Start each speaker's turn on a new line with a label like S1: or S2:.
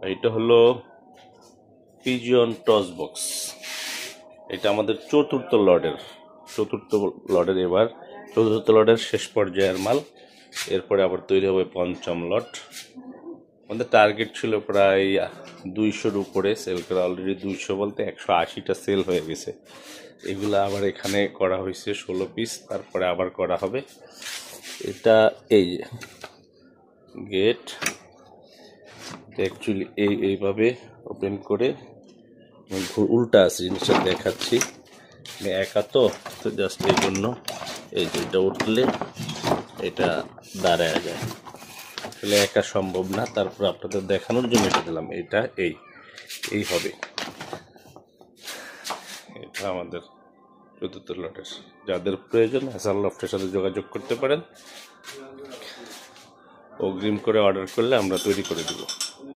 S1: এটা হলো pigeon toss box. এটা আমাদের চতুর্থ লটের এবার চতুর্থ লটের শেষ পর্যায়ের মাল। এরপরে আবার তৈরি হবে পঞ্চম লট। আমাদের টার্গেট ছিল প্রায় 200-র উপরে সেল করা। অলরেডি 200 বলতে 180টা সেল হয়ে গেছে। এগুলো আবার এখানে করা হয়েছে 16 পিস, তারপরে আবার করা হবে। এটা এই যে গেট, অ্যাকচুয়ালি এইভাবে ওপেন করে উল্টা আছে জিনিসটা দেখাচ্ছি, একা তো জাস্ট এই জন্য এই যে এটা উঠলে এটা দাঁড়ায় যায়, আসলে একা সম্ভব না। তারপর আপনাদের দেখানোর জন্য এটা দিলাম। এটা এই হবে। এটা আমাদের চতুর্থ লটের। যাদের প্রয়োজন হাসান লফটের সাথে যোগাযোগ করতে পারেন। অগ্রিম করে অর্ডার করলে আমরা তৈরি করে দেব।